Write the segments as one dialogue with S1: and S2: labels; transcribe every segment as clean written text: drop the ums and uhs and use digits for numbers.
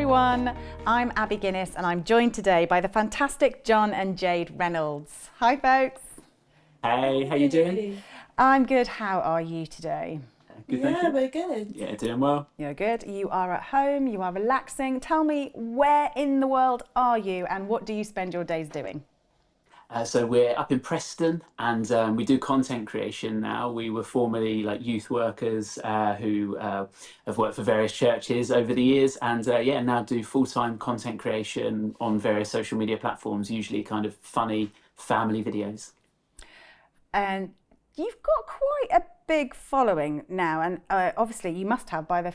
S1: everyone, I'm Abby Guinness and I'm joined today by the fantastic John and Jade Reynolds. Hi folks.
S2: Hey, how you doing?
S1: I'm good, how are you today?
S2: Good, thank you.
S3: We're good.
S2: Yeah, doing well.
S1: You're good, you are at home, you are relaxing. Tell me, where in the world are you and what do you spend your days doing?
S2: So we're up in Preston, and we do content creation now. We were formerly like youth workers who have worked for various churches over the years, and now do full-time content creation on various social media platforms, usually kind of funny family videos.
S1: And you've got quite a big following now, and obviously you must have by the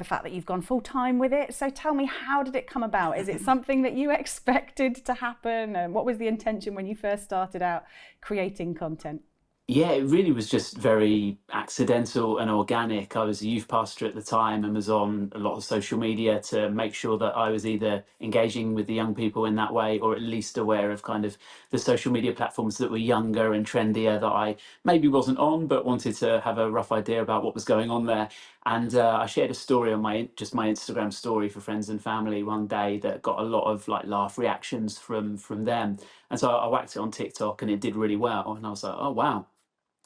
S1: fact that you've gone full time with it. So tell me, how did it come about? Is it something that you expected to happen? And what was the intention when you first started out creating content?
S2: Yeah, it really was just very accidental and organic. I was a youth pastor at the time and was on a lot of social media to make sure that I was either engaging with the young people in that way or at least aware of kind of the social media platforms that were younger and trendier that I maybe wasn't on, but wanted to have a rough idea about what was going on there. And I shared a story on my Instagram story for friends and family one day that got a lot of like laugh reactions from them. And so I whacked it on TikTok and it did really well. And I was like, oh wow.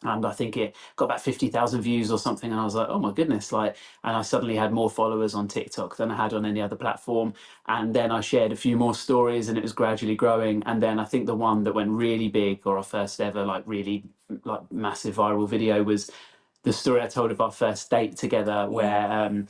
S2: And I think it got about 50,000 views or something. And I was like, oh my goodness. And I suddenly had more followers on TikTok than I had on any other platform. And then I shared a few more stories and it was gradually growing. And then I think the one that went really big, or our first ever, like really like massive viral video, was the story I told of our first date together, where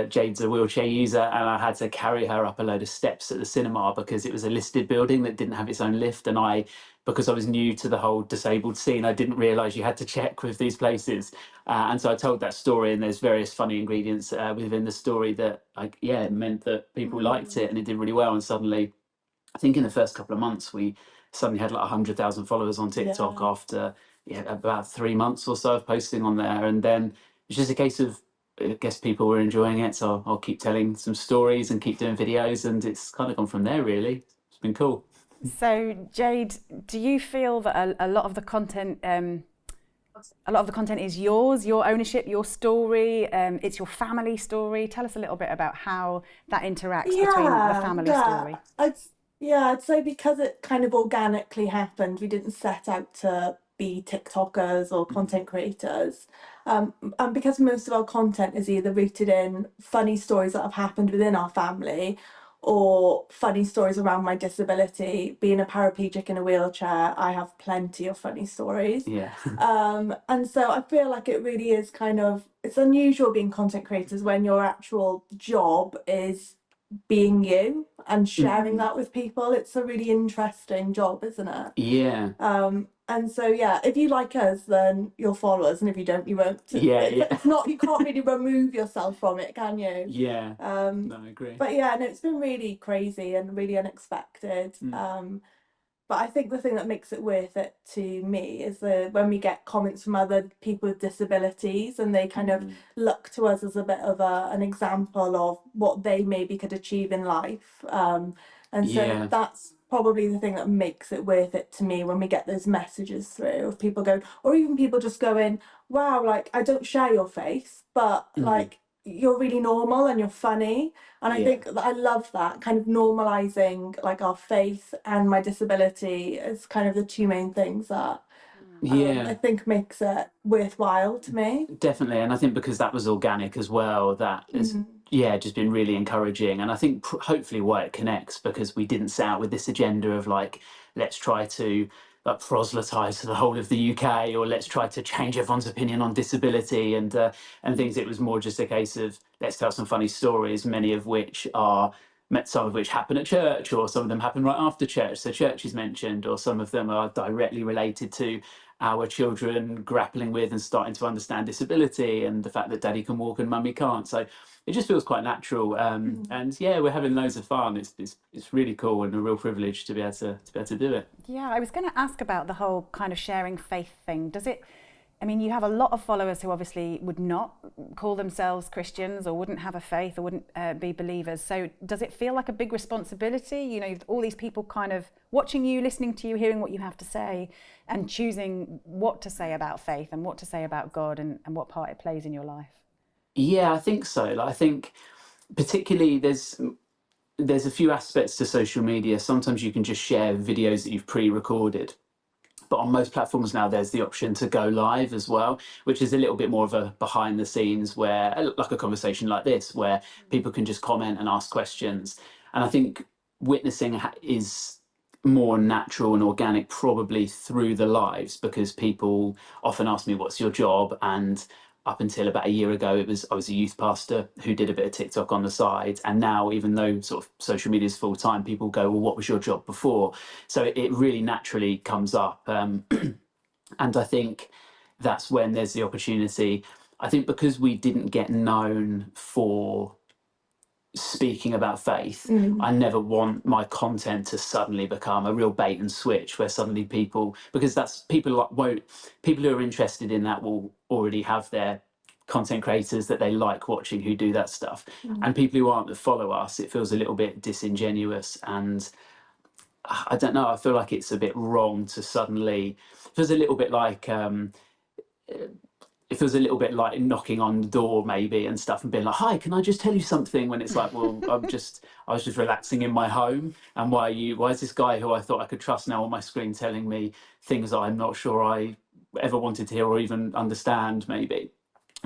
S2: Jade's a wheelchair user, and I had to carry her up a load of steps at the cinema because it was a listed building that didn't have its own lift. And because I was new to the whole disabled scene, I didn't realise you had to check with these places. And so I told that story, and there's various funny ingredients within the story that, it meant that people liked it and it did really well. And suddenly, I think in the first couple of months, we suddenly had like 100,000 followers on TikTok after about 3 months or so of posting on there. And then it's just a case of, I guess people were enjoying it, so I'll keep telling some stories and keep doing videos, and it's kind of gone from there, really. It's been cool.
S1: So Jade, do you feel that a lot of the content is yours, your ownership, your story, it's your family story? Tell us a little bit about how that interacts between the family story.
S3: I'd say because it kind of organically happened, we didn't set out to be TikTokers or content creators. And because most of our content is either rooted in funny stories that have happened within our family or funny stories around my disability. Being a paraplegic in a wheelchair, I have plenty of funny stories.
S2: Yeah.
S3: And so I feel like it really is it's unusual being content creators when your actual job is being you and sharing that with people. It's a really interesting job, isn't it?
S2: Yeah.
S3: And so if you like us, then you'll follow us, and if you don't, you won't. It's not, you can't really remove yourself from it, can you?
S2: Yeah. No, I agree.
S3: But it's been really crazy and really unexpected. But I think the thing that makes it worth it to me is when we get comments from other people with disabilities and they kind of look to us as a bit of an example of what they maybe could achieve in life. And so that's probably the thing that makes it worth it to me, when we get those messages through of people going, or even people just going, wow, like, I don't share your face, but like, you're really normal and you're funny. And I think that I love that kind of normalizing like our faith and my disability is kind of the two main things that I think makes it worthwhile to me.
S2: Definitely. And I think because that was organic as well, that has just been really encouraging. And I think hopefully why it connects, because we didn't set out with this agenda of like, let's try to like proselytize to the whole of the UK, or let's try to change everyone's opinion on disability and things. It was more just a case of, let's tell some funny stories, some of which happen at church, or some of them happen right after church. So church is mentioned, or some of them are directly related to our children grappling with and starting to understand disability and the fact that daddy can walk and mummy can't. So it just feels quite natural. And we're having loads of fun. It's really cool and a real privilege to be able to do it.
S1: Yeah, I was going to ask about the whole kind of sharing faith thing. You have a lot of followers who obviously would not call themselves Christians or wouldn't have a faith or wouldn't be believers. So does it feel like a big responsibility? You know, all these people kind of watching you, listening to you, hearing what you have to say and choosing what to say about faith and what to say about God and what part it plays in your life.
S2: Yeah, I think so. I think particularly there's a few aspects to social media. Sometimes you can just share videos that you've pre-recorded. But on most platforms now, there's the option to go live as well, which is a little bit more of a behind the scenes where, like a conversation like this, where people can just comment and ask questions. And I think witnessing is more natural and organic probably through the lives, because people often ask me, what's your job? And up until about a year ago, I was a youth pastor who did a bit of TikTok on the side. And now, even though sort of social media is full time, people go, well, what was your job before? So it really naturally comes up. And I think that's when there's the opportunity. I think because we didn't get known for speaking about faith, I never want my content to suddenly become a real bait and switch where suddenly people, because that's people who are interested in that will already have their content creators that they like watching who do that stuff, and people who aren't that follow us, it feels a little bit disingenuous. And I don't know, I feel like it's a bit wrong to suddenly, it feels a little bit like it feels a little bit like knocking on the door maybe and stuff and being like, hi, can I just tell you something? When it's like, well, I was just relaxing in my home, and why is this guy who I thought I could trust now on my screen telling me things that I'm not sure I ever wanted to hear or even understand maybe?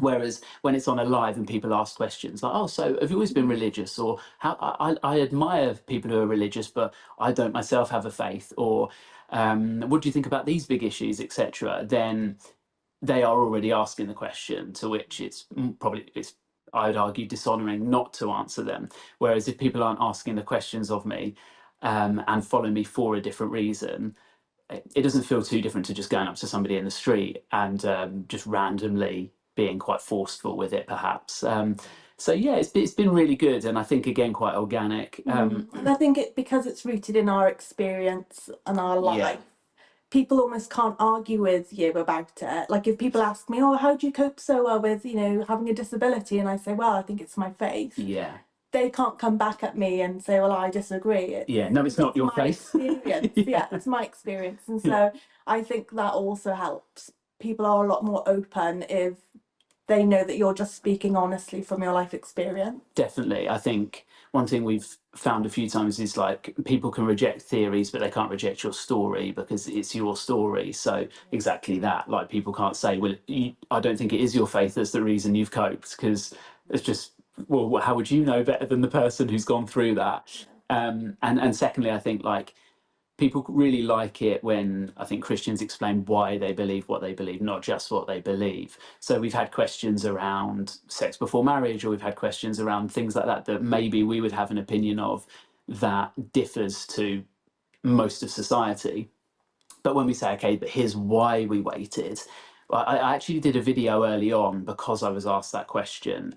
S2: Whereas when it's on a live and people ask questions like, oh, so have you always been religious? Or how I admire people who are religious, but I don't myself have a faith. Or what do you think about these big issues, etc.? Then they are already asking the question, to which it's I would argue dishonouring not to answer them. Whereas if people aren't asking the questions of me and follow me for a different reason, it doesn't feel too different to just going up to somebody in the street and just randomly being quite forceful with it, perhaps. So yeah, it's been really good, and I think again quite organic.
S3: And I think because it's rooted in our experience and our life.
S2: Yeah.
S3: People almost can't argue with you about it. Like if people ask me, oh, how do you cope so well with, having a disability? And I say, well, I think it's my faith.
S2: Yeah.
S3: They can't come back at me and say, well, I disagree.
S2: Yeah, no, it's not your
S3: my
S2: faith.
S3: experience. Yeah, it's my experience. And so I think that also helps. People are a lot more open if they know that you're just speaking honestly from your life experience.
S2: Definitely. I think one thing we've found a few times is like people can reject theories, but they can't reject your story because it's your story. So exactly that, like people can't say, well, I don't think it is your faith that's the reason you've coped, because it's just, well, how would you know better than the person who's gone through that? And secondly, I think like people really like it when I think Christians explain why they believe what they believe, not just what they believe. So we've had questions around sex before marriage, or we've had questions around things like that that maybe we would have an opinion of that differs to most of society. But when we say, okay, but here's why we waited, I actually did a video early on because I was asked that question.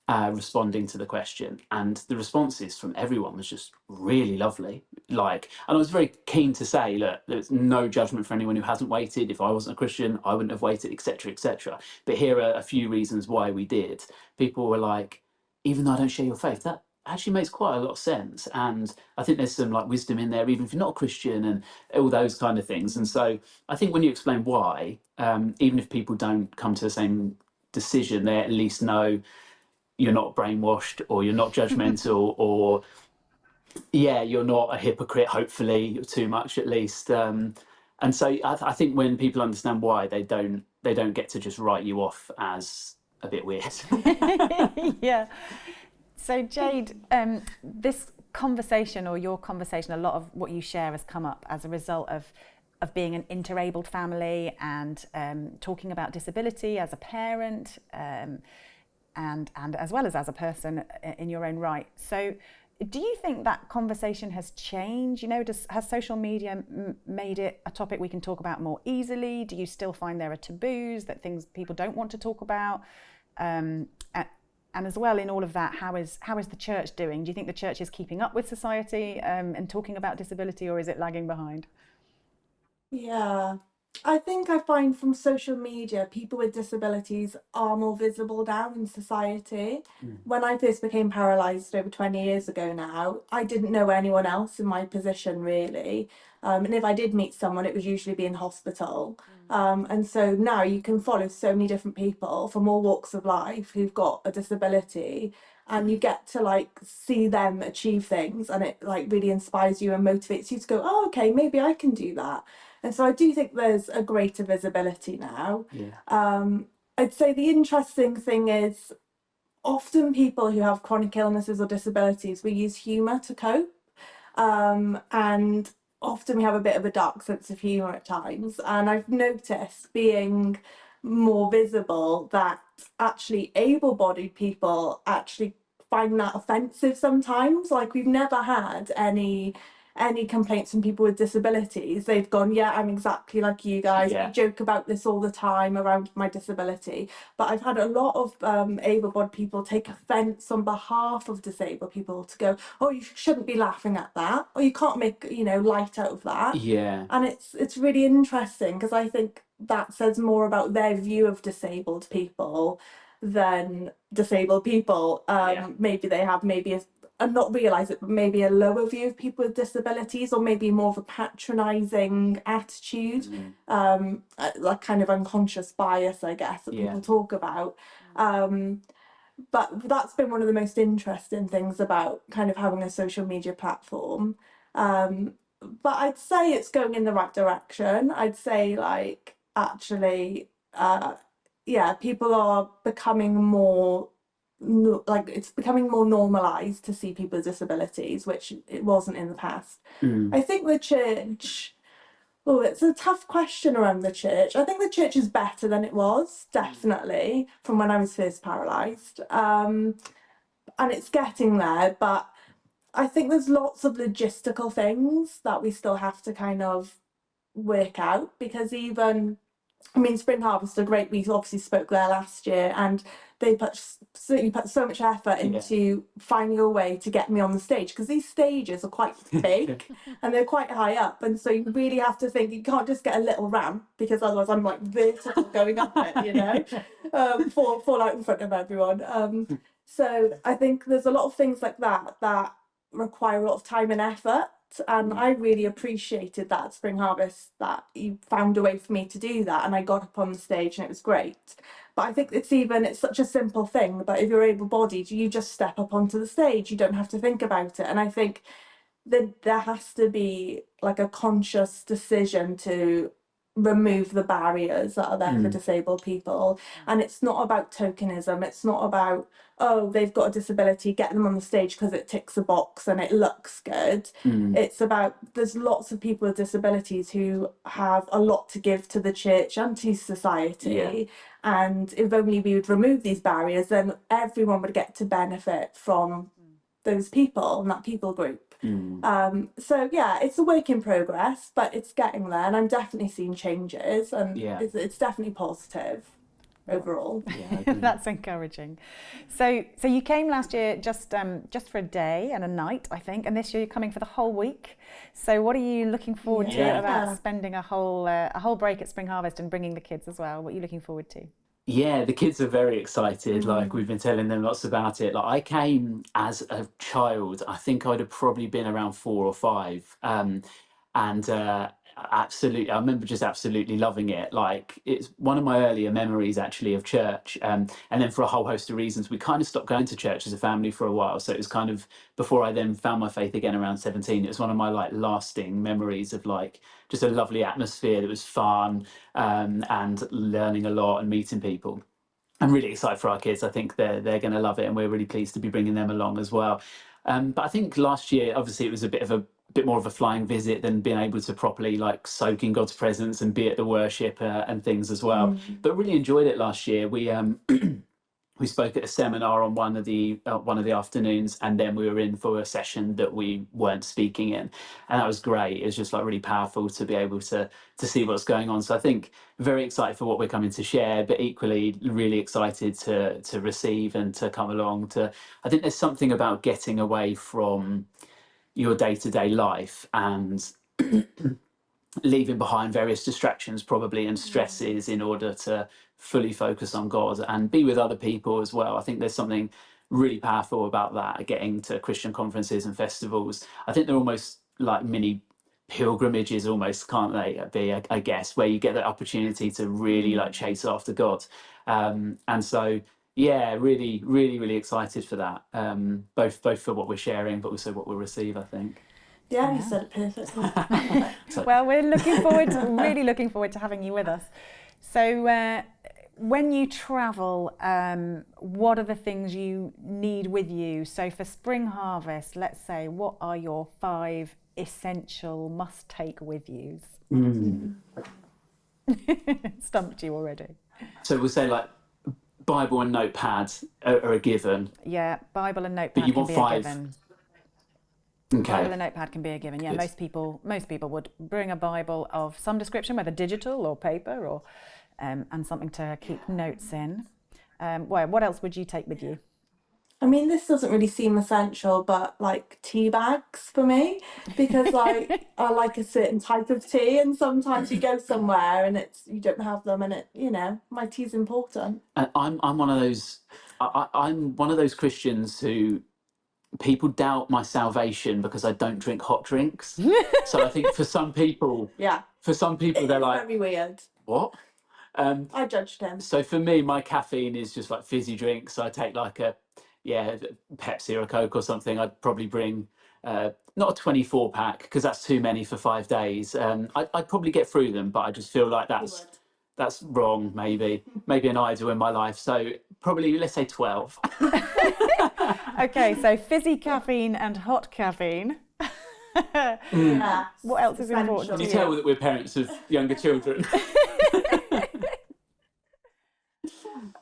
S2: Responding to the question, and the responses from everyone was just really lovely. Like, and I was very keen to say, look, there's no judgment for anyone who hasn't waited. If I wasn't a Christian, I wouldn't have waited, etc., etc. But here are a few reasons why we did. People were like, even though I don't share your faith, that actually makes quite a lot of sense, and I think there's some like wisdom in there, even if you're not a Christian, and all those kind of things. And so I think when you explain why, even if people don't come to the same decision, they at least know you're not brainwashed, or you're not judgmental, or you're not a hypocrite, hopefully too much at least. And so I think when people understand why, they don't get to just write you off as a bit weird.
S1: Yeah. So Jade, this conversation, or your conversation, a lot of what you share has come up as a result of being an interabled family and talking about disability as a parent, and as well as a person in your own right. So do you think that conversation has changed? Has social media made it a topic we can talk about more easily? Do you still find there are taboos, that things people don't want to talk about? And as well, in all of that, how is the church doing? Do you think the church is keeping up with society and talking about disability, or is it lagging behind?
S3: Yeah, I think I find from social media, people with disabilities are more visible now in society. When I first became paralysed over 20 years ago now, I didn't know anyone else in my position really. And if I did meet someone, it would usually be in hospital. And so now you can follow so many different people from all walks of life who've got a disability, and you get to like see them achieve things, and it like really inspires you and motivates you to go, oh, okay, maybe I can do that. And so I do think there's a greater visibility now. I'd say the interesting thing is often people who have chronic illnesses or disabilities, we use humour to cope. And often we have a bit of a dark sense of humour at times. And I've noticed being more visible that actually able-bodied people actually find that offensive sometimes. Like we've never had any complaints from people with disabilities. They've gone, yeah, I'm exactly like you guys. We joke about this all the time around my disability. But I've had a lot of able-bodied people take offence on behalf of disabled people to go, oh, you shouldn't be laughing at that, or you can't make light out of that. And it's really interesting because I think that says more about their view of disabled people than disabled people. Maybe they have and not realise it, but maybe a lower view of people with disabilities, or maybe more of a patronising attitude, like kind of unconscious bias, I guess, that people talk about. But that's been one of the most interesting things about kind of having a social media platform. But I'd say it's going in the right direction. I'd say like actually, people are becoming more like it's becoming more normalised to see people with disabilities, which it wasn't in the past. I think the church, oh, it's a tough question around the church. I think the church is better than it was, definitely, from when I was first paralysed. And it's getting there, but I think there's lots of logistical things that we still have to kind of work out, because even Spring Harvest are great. We obviously spoke there last year, and they certainly put so much effort into finding a way to get me on the stage, because these stages are quite big and they're quite high up, and so you really have to think you can't just get a little ramp, because otherwise I'm like vertical going up it, fall out in front of everyone. So I think there's a lot of things like that require a lot of time and effort. And I really appreciated that Spring Harvest, that you found a way for me to do that, and I got up on the stage and it was great. But I think it's such a simple thing, but if you're able-bodied, you just step up onto the stage, you don't have to think about it. And I think that there has to be like a conscious decision to remove the barriers that are there for disabled people. And it's not about tokenism, it's not about, oh, they've got a disability, get them on the stage because it ticks a box and it looks good. It's about, there's lots of people with disabilities who have a lot to give to the church and to society. And if only we would remove these barriers, then everyone would get to benefit from those people and that people group. So yeah, it's a work in progress, but it's getting there, and I'm definitely seeing changes, and it's definitely positive overall.
S1: That's encouraging. So you came last year just for a day and a night, I think, and this year you're coming for the whole week. So what are you looking forward to about spending a whole break at Spring Harvest and bringing the kids as well? What are you looking forward to?
S2: Yeah, the kids are very excited. Like, we've been telling them lots about it. Like, I came as a child. I think I'd have probably been around 4 or 5. And absolutely, I remember just absolutely loving it. Like, it's one of my earlier memories actually of church. And then for a whole host of reasons, we kind of stopped going to church as a family for a while. So it was kind of before I then found my faith again around 17. It was one of my like lasting memories of like just a lovely atmosphere that was fun, and learning a lot and meeting people. I'm really excited for our kids. I think they're going to love it, and we're really pleased to be bringing them along as well. But I think last year, obviously, it was a bit more of a flying visit than being able to properly like soak in God's presence and be at the worship and things as well. But really enjoyed it last year. We spoke at a seminar on one of the afternoons, and then we were in for a session that we weren't speaking in, and that was great. It was just like really powerful to be able to see what's going on. So I think very excited for what we're coming to share, but equally really excited to receive and to come along. I think there's something about getting away from your day-to-day life and leaving behind various distractions probably and stresses in order to fully focus on God and be with other people as well. I think there's something really powerful about that, getting to Christian conferences and festivals. I think they're almost like mini pilgrimages almost, can't they be, I guess, where you get that opportunity to really like chase after God. And so yeah, really, really, really excited for that, both for what we're sharing but also what we'll receive, I think.
S3: Yeah, you said it perfectly.
S1: Well, we're really looking forward to having you with us. So when you travel, what are the things you need with you? So for Spring Harvest, let's say, what are your 5 essential must take with yous? Stumped you already.
S2: So we'll say like Bible and notepad are a given.
S1: Yeah, Bible and notepad
S2: But you
S1: can
S2: want
S1: be
S2: 5.
S1: a given.
S2: Okay.
S1: Bible and notepad can be a given. Yeah,
S2: Good.
S1: most people would bring a Bible of some description, whether digital or paper, or and something to keep notes in. What else would you take with you?
S3: I mean, this doesn't really seem essential, but like tea bags for me, because like I like a certain type of tea, and sometimes you go somewhere and you don't have them, and my tea's important.
S2: And I'm one of those. I'm one of those Christians who people doubt my salvation because I don't drink hot drinks. So I think for some people, they're like,
S3: very weird.
S2: What?
S3: I judged him.
S2: So for me, my caffeine is just like fizzy drinks. So I take like a Pepsi or a Coke or something. I'd probably bring not a 24 pack because that's too many for 5 days. I'd probably get through them, but I just feel like that's wrong. Maybe an idol in my life. So probably let's say 12.
S1: Okay, so fizzy caffeine and hot caffeine.
S3: Yeah.
S1: What else is important?
S2: Can you tell that we're parents of younger children?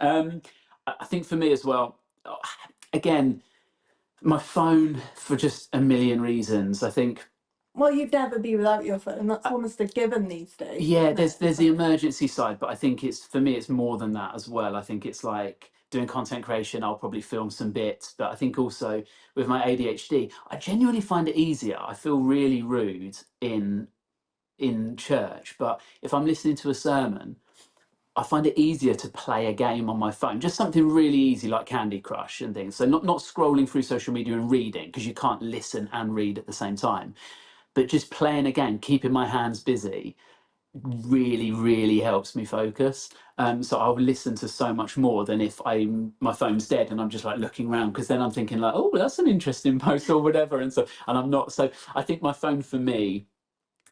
S2: I think for me as well, again, my phone for just a million reasons. I think.
S3: Well, you'd never be without your phone. That's almost a given these days.
S2: Yeah, there's the emergency side, but I think for me it's more than that as well. I think it's like doing content creation. I'll probably film some bits, but I think also with my ADHD, I genuinely find it easier. I feel really rude in church, but if I'm listening to a sermon, I find it easier to play a game on my phone, just something really easy like Candy Crush and things. So not scrolling through social media and reading, because you can't listen and read at the same time, but just playing a game, keeping my hands busy, really, really helps me focus. So I'll listen to so much more than if my phone's dead and I'm just like looking around, because then I'm thinking like, oh, that's an interesting post or whatever, and I'm not. So I think my phone for me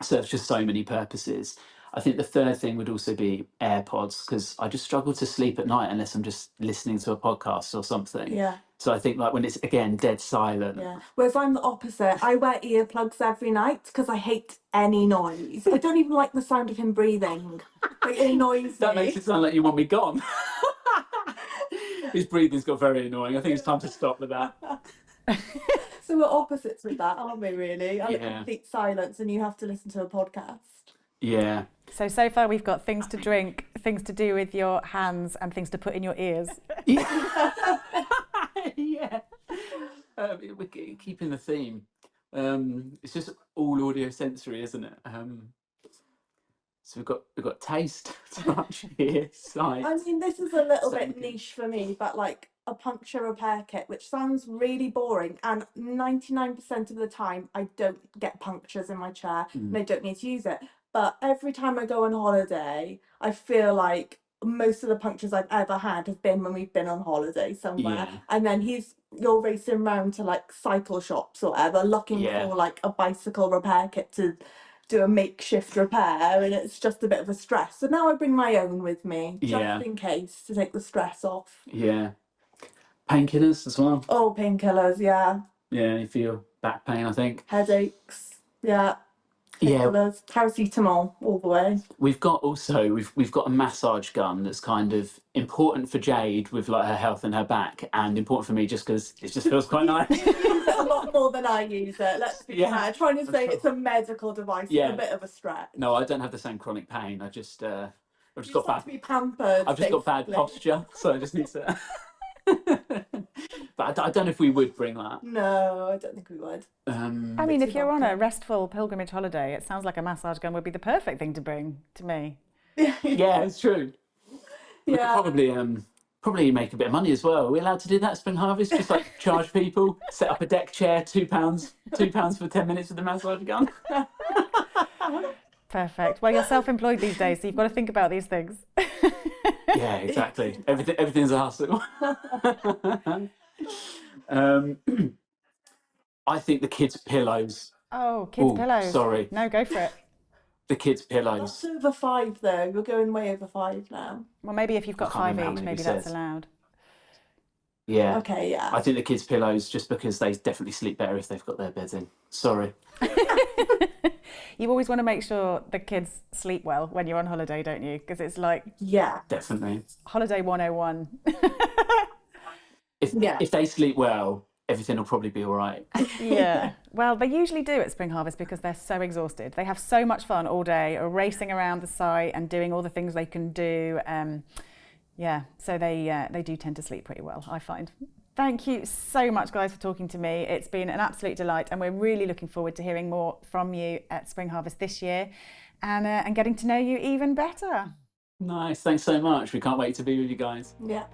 S2: serves just so many purposes. I think the third thing would also be AirPods, because I just struggle to sleep at night unless I'm just listening to a podcast or something.
S3: Yeah.
S2: So I think like when it's again dead silent.
S3: Yeah. Whereas I'm the opposite. I wear earplugs every night because I hate any noise. I don't even like the sound of him breathing. Like, it annoys me.
S2: That makes it sound like you want me gone. His breathing's got very annoying. I think it's time to stop with that.
S3: So we're opposites with that, aren't we, really? I like complete silence and you have to listen to a podcast.
S2: Yeah.
S1: So far we've got things to drink, things to do with your hands, and things to put in your ears.
S2: Yeah. Yeah. We're keeping the theme. It's just all audio sensory, isn't it? So we've got taste, touch, ear, sight.
S3: I mean, this is a little bit niche for me, but like a puncture repair kit, which sounds really boring, and 99% of the time I don't get punctures in my chair and I don't need to use it. But every time I go on holiday, I feel like most of the punctures I've ever had have been when we've been on holiday somewhere.
S2: Yeah.
S3: And then you're racing around to like cycle shops or whatever, looking for like a bicycle repair kit to do a makeshift repair, and it's just a bit of a stress. So now I bring my own with me, just in case, to take the stress off.
S2: Yeah. Painkillers as well.
S3: Oh, painkillers, yeah.
S2: Yeah, you feel back pain, I think.
S3: Headaches, yeah. Painkillers, paracetamol, all the way.
S2: We've got a massage gun that's kind of important for Jade with like her health and her back, and important for me just because it just feels quite nice.
S3: You use it a lot more than I use it, let's be fair. Trying to say it's a medical device is a bit of a stretch.
S2: No, I don't have the same chronic pain. I've just got
S3: to be pampered.
S2: I've just got bad posture, so I just need to. But I don't know if we would bring that.
S3: No, I don't think we would.
S1: I mean, if you're on a restful pilgrimage holiday, it sounds like a massage gun would be the perfect thing to bring to me.
S2: Yeah, it's true. We could probably make a bit of money as well. Are we allowed to do that, Spring Harvest? Just like charge people, set up a deck chair, £2 for 10 minutes with the massage gun.
S1: Perfect. Well, you're self-employed these days, so you've got to think about these things.
S2: Yeah, exactly. Everything's a hustle. I think the kids' pillows.
S1: Oh, kids' pillows.
S2: Sorry.
S1: No, go for it.
S2: The kids' pillows.
S3: That's over 5 though. You're going way over 5 now.
S1: Well, maybe if you've got 5
S2: remember how
S1: each,
S2: many
S1: maybe
S2: we
S1: that's
S2: said.
S1: allowed.
S2: Yeah.
S3: Okay, yeah.
S2: I think the kids' pillows, just because they definitely sleep better if they've got their beds in. Sorry.
S1: You always want to make sure the kids sleep well when you're on holiday, don't you? Because it's like
S3: Yeah.
S2: Definitely.
S1: holiday 101.
S2: If they sleep well, everything will probably be all right.
S1: Yeah. Well, they usually do at Spring Harvest because they're so exhausted. They have so much fun all day, racing around the site and doing all the things they can do. Yeah, so they do tend to sleep pretty well, I find. Thank you so much, guys, for talking to me. It's been an absolute delight, and we're really looking forward to hearing more from you at Spring Harvest this year and getting to know you even better.
S2: Nice. Thanks so much. We can't wait to be with you guys.
S3: Yeah.